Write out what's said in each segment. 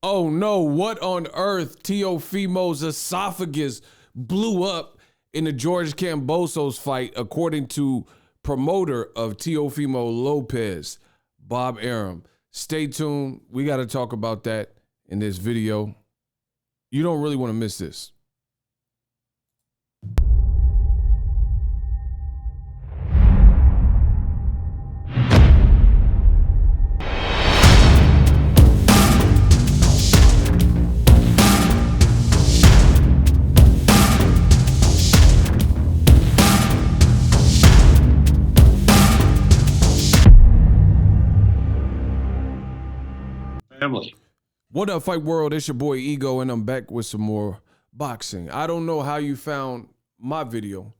Oh no, what on earth? Teofimo's esophagus blew up in the George Kambosos fight, according to promoter of Teofimo Lopez, Bob Arum. Stay tuned. We got to talk about that in this video. You don't really want to miss this. Family. What up, Fight World? It's your boy Ego, and I'm back with some more boxing. I don't know how you found my video,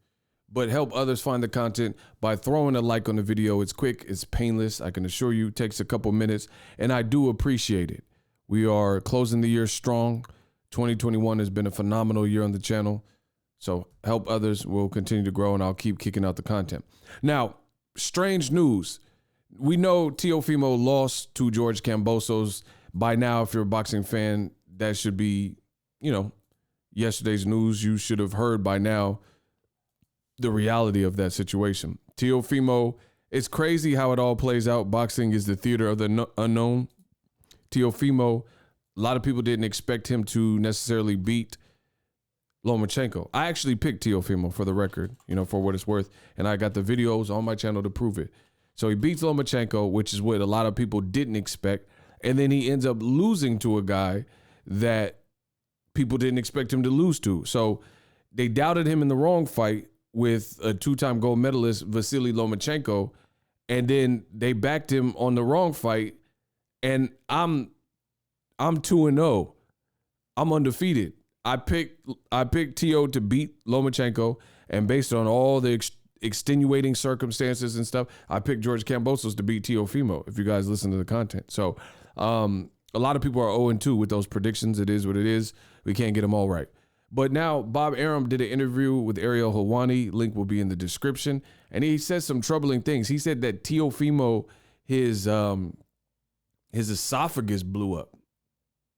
but help others find the content by throwing a like on the video. It's quick, it's painless. I can assure you it takes a couple minutes, and I do appreciate it. We are closing the year strong. 2021 has been a phenomenal year on the channel, so help others. We'll continue to grow, and I'll keep kicking out the content. Now, strange news. We know Teofimo lost to George Kambosos. By now, if you're a boxing fan, that should be, yesterday's news. You should have heard by now the reality of that situation. Teofimo, it's crazy how it all plays out. Boxing is the theater of the unknown. Teofimo, a lot of people didn't expect him to necessarily beat Lomachenko. I actually picked Teofimo, for the record, for what it's worth, and I got the videos on my channel to prove it. So he beats Lomachenko, which is what a lot of people didn't expect. And then he ends up losing to a guy that people didn't expect him to lose to. So they doubted him in the wrong fight with a two-time gold medalist, Vasily Lomachenko. And then they backed him on the wrong fight. And I'm 2-0. I'm undefeated. I picked Teo to beat Lomachenko. And based on all the extenuating circumstances and stuff, I picked George Kambosos to beat Teofimo, if you guys listen to the content. So a lot of people are 0-2 with those predictions. It is what it is. We can't get them all right. But now Bob Arum did an interview with Ariel Helwani. Link will be in the description. And he says some troubling things. He said that Teofimo, his esophagus blew up.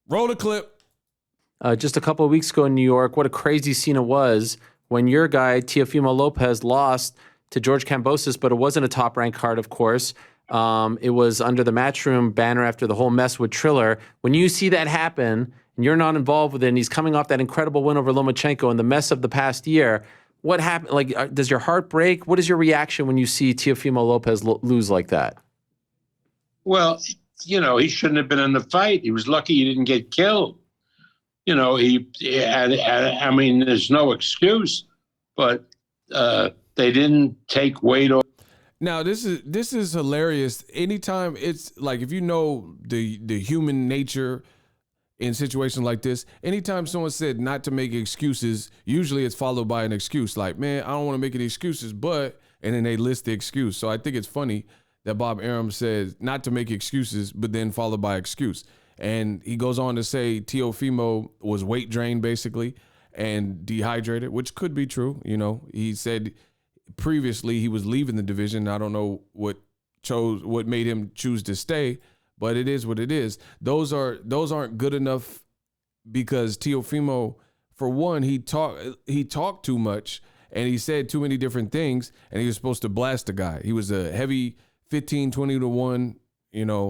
Roll the clip. Just a couple of weeks ago in New York, what a crazy scene it was when your guy, Teofimo Lopez, lost to George Kambosos, but it wasn't a top-ranked card, of course. It was under the Matchroom banner after the whole mess with Triller. When you see that happen, and you're not involved with it, and he's coming off that incredible win over Lomachenko and the mess of the past year, what happened? Like, does your heart break? What is your reaction when you see Teofimo Lopez lose like that? Well, he shouldn't have been in the fight. He was lucky he didn't get killed. I mean, there's no excuse, but they didn't take weight off. Now, this is hilarious. Anytime it's like, if you know the human nature in situations like this, anytime someone said not to make excuses, usually it's followed by an excuse. Like, man, I don't want to make any excuses, but, and then they list the excuse. So I think it's funny that Bob Arum says not to make excuses, but then followed by excuse. And he goes on to say Teofimo was weight drained, basically, and dehydrated, which could be true. He said previously he was leaving the division. I don't know what made him choose to stay, but it is what it is. Those aren't good enough, because Teofimo, for one, he talked too much and he said too many different things, and he was supposed to blast the guy. He was a heavy 15-20 to 1,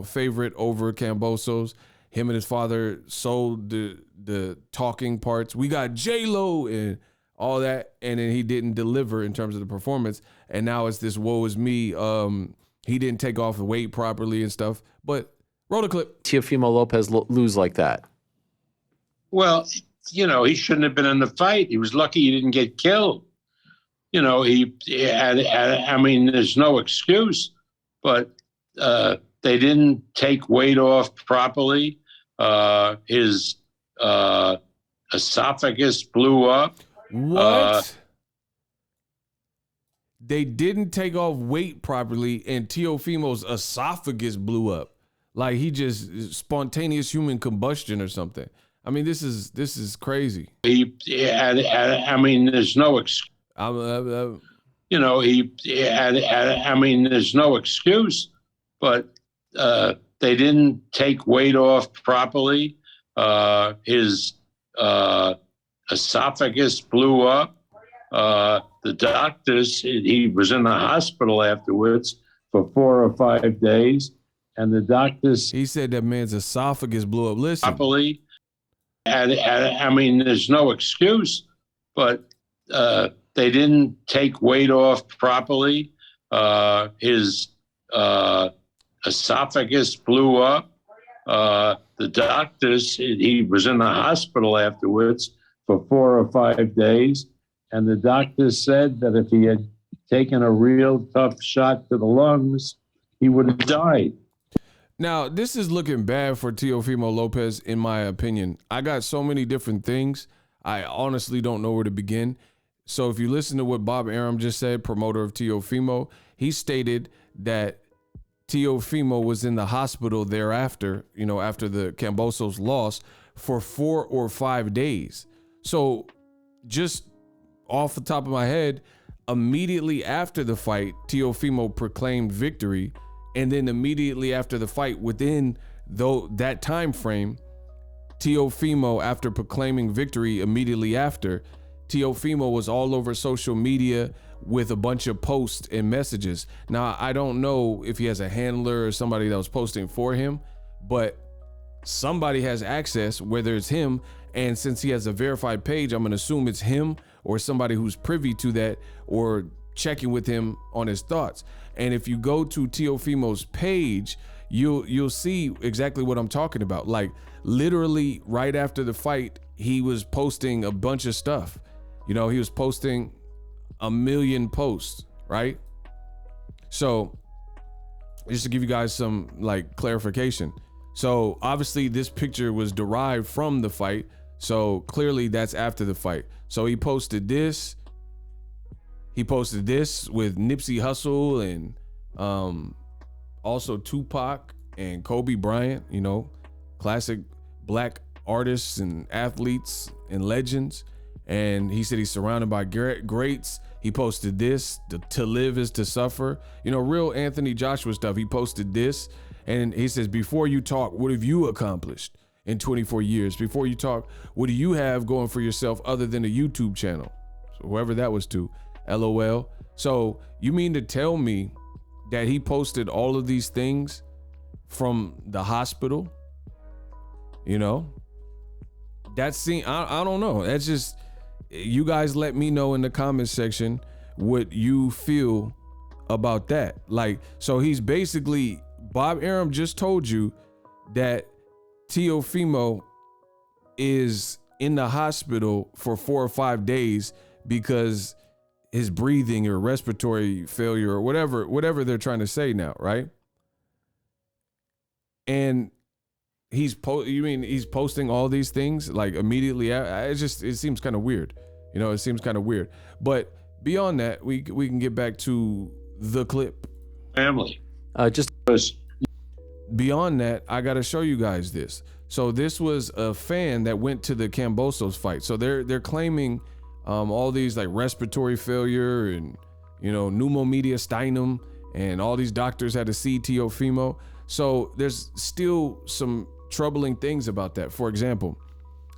favorite over Kambosos. Him and his father sold the talking parts. We got J-Lo and all that, and then he didn't deliver in terms of the performance. And now it's this woe is me. He didn't take off the weight properly and stuff. But roll the clip. Teofimo Lopez lose like that? Well, he shouldn't have been in the fight. He was lucky he didn't get killed. I mean, there's no excuse, but they didn't take weight off properly. His esophagus blew up. What? They didn't take off weight properly, and Teofimo's esophagus blew up. Like he just spontaneous human combustion or something. I mean, this is crazy. I mean, there's no excuse. I mean, there's no excuse, but they didn't take weight off properly. His esophagus blew up. The doctors, he was in the hospital afterwards for 4 or 5 days. And the doctors, He said that man's esophagus blew up. Listen, properly, and I mean, there's no excuse, but they didn't take weight off properly. His esophagus blew up. The doctors, he was in the hospital afterwards for 4 or 5 days. And the doctors said that if he had taken a real tough shot to the lungs, he would have died. now this is looking bad for Teofimo Lopez, in my opinion. I got so many different things. I honestly don't know where to begin. So if you listen to what Bob Arum just said, promoter of Teofimo, he stated that Teofimo was in the hospital thereafter, after the Kambosos loss, for 4 or 5 days. So just off the top of my head, immediately after the fight, Teofimo proclaimed victory. And then immediately after the fight, within that time frame, Teofimo, after proclaiming victory immediately after, Teofimo was all over social media with a bunch of posts and messages. Now, I don't know if he has a handler or somebody that was posting for him, but somebody has access, whether it's him. And since he has a verified page, I'm going to assume it's him or somebody who's privy to that or checking with him on his thoughts. And if you go to Teofimo's page, you'll see exactly what I'm talking about. Like literally right after the fight, he was posting a bunch of stuff. He was posting 1 million posts, right? So just to give you guys some clarification. So obviously this picture was derived from the fight. So clearly that's after the fight. So he posted this. He posted this with Nipsey Hussle and also Tupac and Kobe Bryant, classic black artists and athletes and legends. And he said he's surrounded by greats. He posted this, to live is to suffer. Real Anthony Joshua stuff. He posted this and he says, before you talk, what have you accomplished in 24 years? Before you talk, what do you have going for yourself other than a YouTube channel? So whoever that was to, LOL. So you mean to tell me that he posted all of these things from the hospital? That scene, I don't know. That's just, you guys let me know in the comment section what you feel about that. So he's basically, Bob Arum just told you that Teofimo is in the hospital for 4 or 5 days because his breathing or respiratory failure or whatever they're trying to say now, right? And he's posting all these things immediately. It seems kind of weird. It seems kind of weird. But beyond that, we can get back to the clip. Family. Beyond that, I got to show you guys this. So this was a fan that went to the Kambosos fight. So they're claiming all these respiratory failure and pneumomediastinum, and all these doctors had to see Teofimo. So there's still some troubling things about that. For example,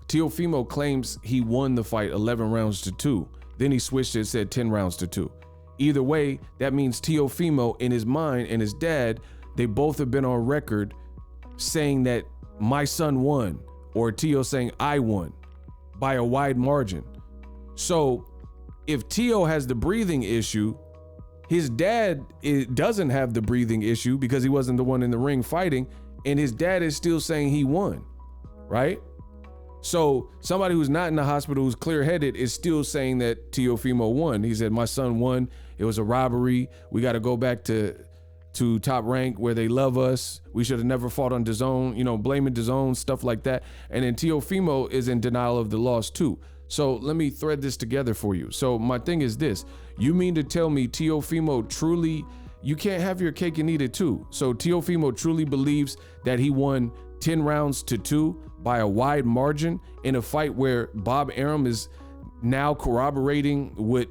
Teofimo claims he won the fight 11 rounds to 2. Then he switched it and said 10 rounds to 2. Either way, that means Teofimo, in his mind, and his dad, they both have been on record saying that my son won, or Teo saying I won by a wide margin. So if Teo has the breathing issue, his dad doesn't have the breathing issue because he wasn't the one in the ring fighting, and his dad is still saying he won, right? So somebody who's not in the hospital, who's clear-headed, is still saying that Teofimo won. He said, my son won. It was a robbery. We got to go back to Top Rank where they love us. We should have never fought on DAZN, blaming DAZN, stuff like that. And then Teofimo is in denial of the loss too. So let me thread this together for you. So my thing is this: you mean to tell me Teofimo truly, you can't have your cake and eat it too. So Teofimo truly believes that he won 10 rounds to 2 by a wide margin in a fight where Bob Arum is now corroborating what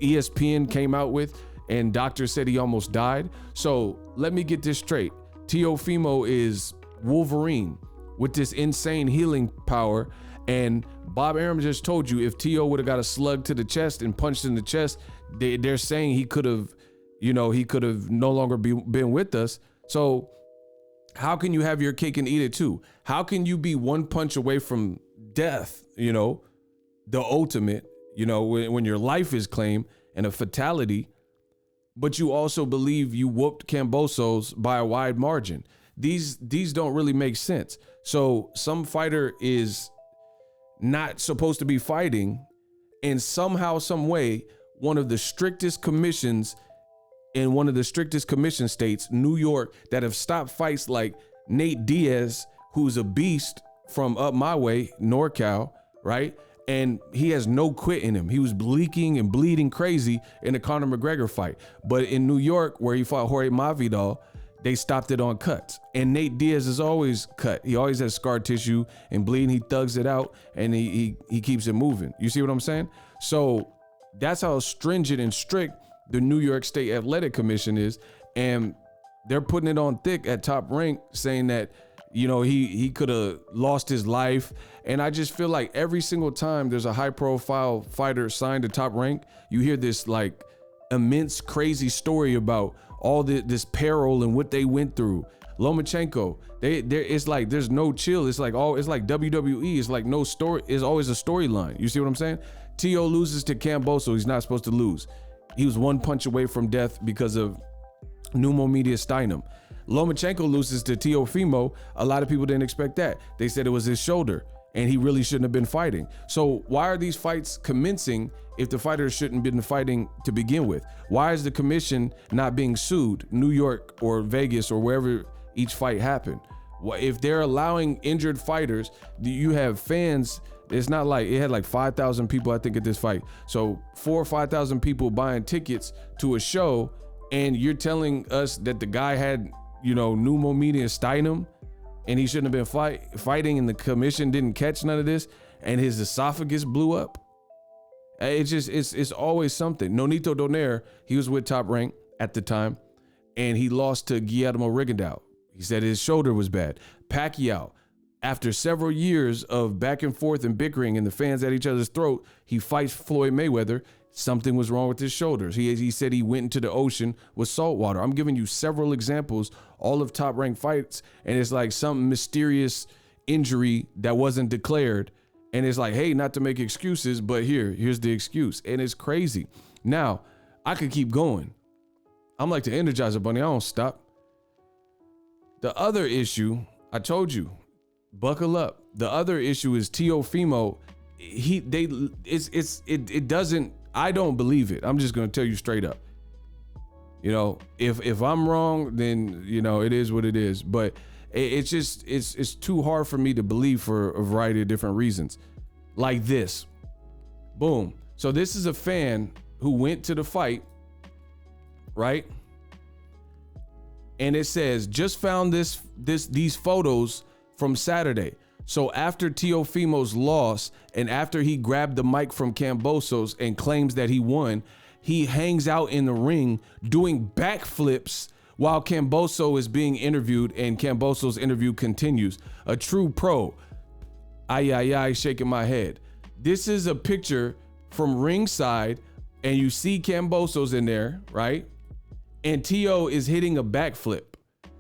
ESPN came out with, and doctors said he almost died. So let me get this straight. Teofimo is Wolverine, with this insane healing power. And Bob Arum just told you if Tio would have got a slug to the chest and punched in the chest, they're saying he could have, no longer been with us. So how can you have your cake and eat it too? How can you be one punch away from death, the ultimate, when your life is claimed and a fatality, but you also believe you whooped Kambosos by a wide margin? These don't really make sense. So some fighter is not supposed to be fighting, and somehow, some way, one of the strictest commissions in one of the strictest commission states, New York, that have stopped fights like Nate Diaz, who's a beast from up my way, NorCal, right? And he has no quit in him. He was leaking and bleeding crazy in the Conor McGregor fight. But in New York, where he fought Jorge Masvidal, they stopped it on cuts. And Nate Diaz is always cut. He always has scar tissue and bleeding. He thugs it out and he keeps it moving. You see what I'm saying? So that's how stringent and strict the New York State Athletic Commission is. And they're putting it on thick at Top Rank, saying that, he could have lost his life. And I just feel like every single time there's a high profile fighter signed to Top Rank, you hear this like immense crazy story about all this peril and what they went through. Lomachenko, it's like there's no chill. It's like WWE. It's like no story. It's always a storyline. You see what I'm saying? Tio loses to Kambosos. He's not supposed to lose. He was one punch away from death because of pneumomediastinum. Lomachenko loses to Teofimo. A lot of people didn't expect that. They said it was his shoulder and he really shouldn't have been fighting. So why are these fights commencing if the fighters shouldn't have been fighting to begin with? Why is the commission not being sued, New York or Vegas or wherever each fight happened? If they're allowing injured fighters, you have fans. It's not like it had like 5,000 people, I think, at this fight. So 4,000 or 5,000 people buying tickets to a show, and you're telling us that the guy had, pneumomediastinum and he shouldn't have been fighting, and the commission didn't catch none of this, and his esophagus blew up. It's always something. Nonito Donaire, he was with Top Rank at the time, and he lost to Guillermo Rigondeaux. He said his shoulder was bad. Pacquiao, after several years of back and forth and bickering and the fans at each other's throat, he fights Floyd Mayweather. Something was wrong with his shoulders. He said he went into the ocean with salt water. I'm giving you several examples, all of Top Rank fights, and it's like some mysterious injury that wasn't declared. And it's like, hey, not to make excuses, but here's the excuse. And it's crazy. Now, I could keep going. I'm like the Energizer Bunny. I don't stop. The other issue, I told you, buckle up. The other issue is Teofimo. It doesn't, I don't believe it. I'm just going to tell you straight up. If I'm wrong, then, it is what it is. But it's too hard for me to believe for a variety of different reasons. Like this. Boom. So this is a fan who went to the fight, right? And it says, just found these photos from Saturday. So after Teofimo's loss and after he grabbed the mic from Kambosos and claims that he won, he hangs out in the ring doing backflips while Kambosos is being interviewed, and Kambosos' interview continues. A true pro. Ay, shaking my head. This is a picture from ringside, and you see Kambosos in there, right? And Tio is hitting a backflip.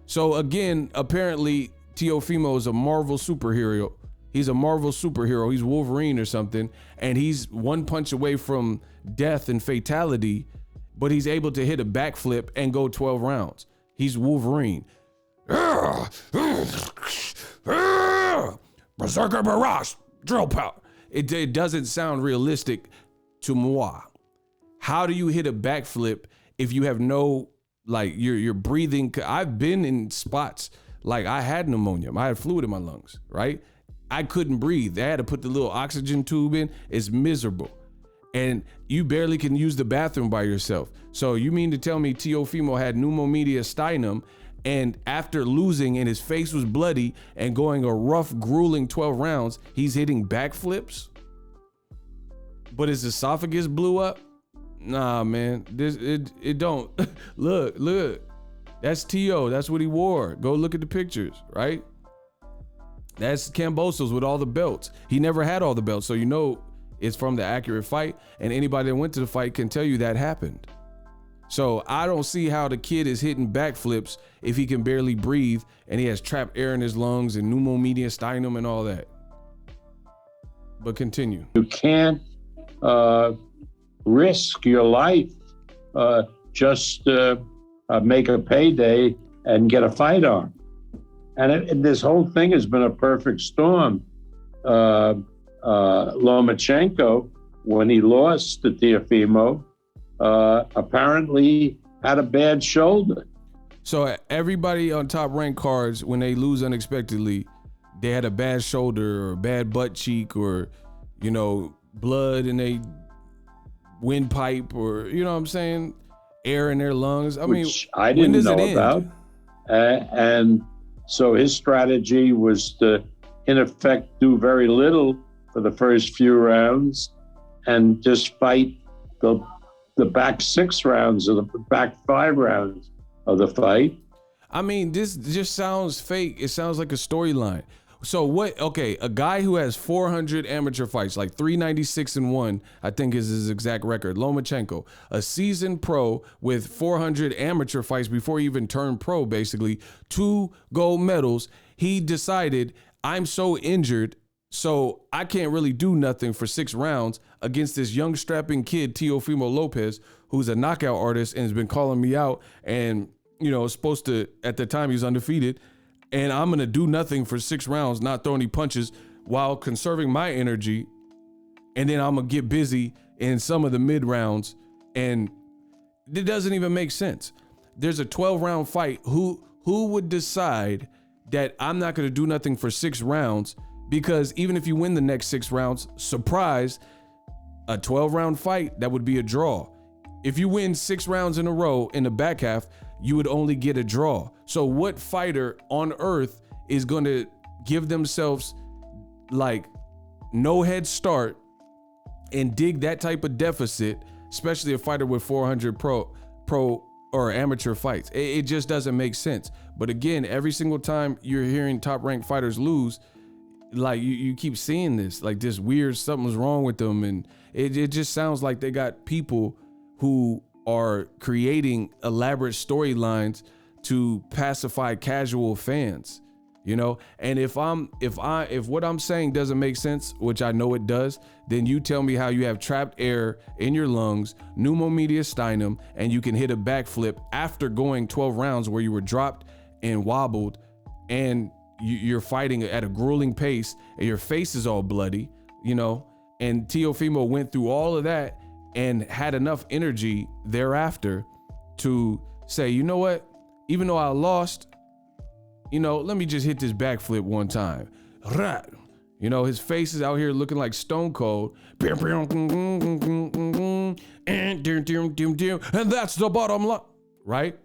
So again, apparently Teofimo is a Marvel superhero. He's a Marvel superhero. He's Wolverine or something. And he's one punch away from death and fatality, but he's able to hit a backflip and go 12 rounds. He's Wolverine. Berserker Barrage, drill power. It doesn't sound realistic to moi. How do you hit a backflip if you have no, like, you're breathing? I've been in spots like I had pneumonia. I had fluid in my lungs, right? I couldn't breathe. They had to put the little oxygen tube in. It's miserable. And you barely can use the bathroom by yourself. So you mean to tell me Teofimo had pneumomediastinum, and after losing and his face was bloody and going a rough, grueling 12 rounds, he's hitting backflips? But his esophagus blew up? Nah, man, it don't. Look, that's Tio. That's what he wore. Go look at the pictures, right? That's Kambosos with all the belts. He never had all the belts, so you know it's from the accurate fight, and anybody that went to the fight can tell you that happened. So I don't see how the kid is hitting backflips if he can barely breathe and he has trapped air in his lungs and pneumomediastinum and all that. But continue. You can't risk your life just to make a payday and get a fight on. And this whole thing has been a perfect storm. Lomachenko, when he lost to Teofimo, apparently had a bad shoulder. So everybody on top ranked cards, when they lose unexpectedly, they had a bad shoulder or a bad butt cheek or, you know, blood in a windpipe or, you know what I'm saying, air in their lungs. Which I didn't know about. And so his strategy was to, in effect, do very little for the first few rounds and just fight the back 6 rounds or the back 5 rounds of the fight. I mean, this just sounds fake. It sounds like a storyline. So what, okay, a guy who has 400 amateur fights, like 396-1, I think is his exact record, Lomachenko, a seasoned pro with 400 amateur fights before he even turned pro, basically, 2 gold medals. He decided, I'm so injured, so I can't really do nothing for 6 rounds against this young strapping kid, Teofimo Lopez, who's a knockout artist and has been calling me out and, you know, supposed to, at the time he was undefeated, and I'm going to do nothing for 6 rounds, not throw any punches while conserving my energy. And then I'm going to get busy in some of the mid rounds. And it doesn't even make sense. There's a 12-round fight. Who would decide that I'm not going to do nothing for 6 rounds? Because even if you win the next 6 rounds, surprise, a 12-round fight, that would be a draw. If you win 6 rounds in a row in the back half, you would only get a draw. So what fighter on earth is going to give themselves like no head start and dig that type of deficit, especially a fighter with 400 pro or amateur fights? It just doesn't make sense. But again, every single time you're hearing top ranked fighters lose, like you keep seeing this, like this weird something's wrong with them. And it just sounds like they got people who are creating elaborate storylines to pacify casual fans, you know? And if what I'm saying doesn't make sense, which I know it does, then you tell me how you have trapped air in your lungs, pneumomediastinum, and you can hit a backflip after going 12 rounds where you were dropped and wobbled and you're fighting at a grueling pace and your face is all bloody, you know? And Teofimo went through all of that and had enough energy thereafter to say, you know what, even though I lost, you know, let me just hit this backflip one time. You know, his face is out here looking like Stone Cold. And that's the bottom line, right?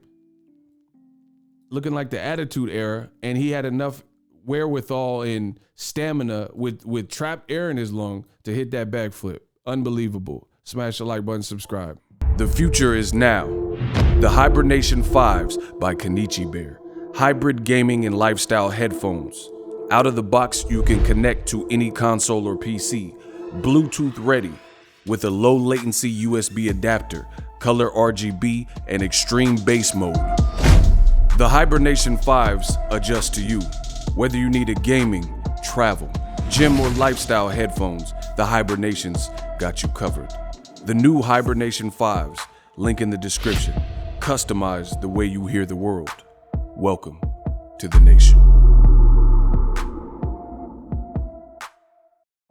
Looking like the Attitude Era, and he had enough wherewithal and stamina with trapped air in his lung to hit that backflip. Unbelievable. Smash the like button, subscribe. The future is now. The Hibernation 5s by Kenichi Bear. Hybrid gaming and lifestyle headphones. Out of the box, you can connect to any console or PC. Bluetooth ready with a low latency USB adapter, color RGB, and extreme bass mode. The Hibernation 5s adjust to you. Whether you need a gaming, travel, gym, or lifestyle headphones, the Hibernations got you covered. The new Hibernation 5s, link in the description. Customize the way you hear the world. Welcome to the nation.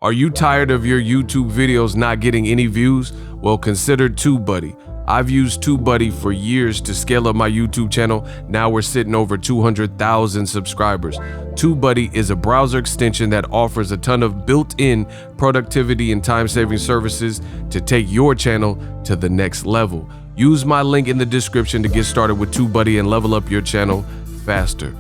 Are you tired of your YouTube videos not getting any views? Well, consider TubeBuddy. I've used TubeBuddy for years to scale up my YouTube channel. Now we're sitting over 200,000 subscribers. TubeBuddy is a browser extension that offers a ton of built-in productivity and time-saving services to take your channel to the next level. Use my link in the description to get started with TubeBuddy and level up your channel faster.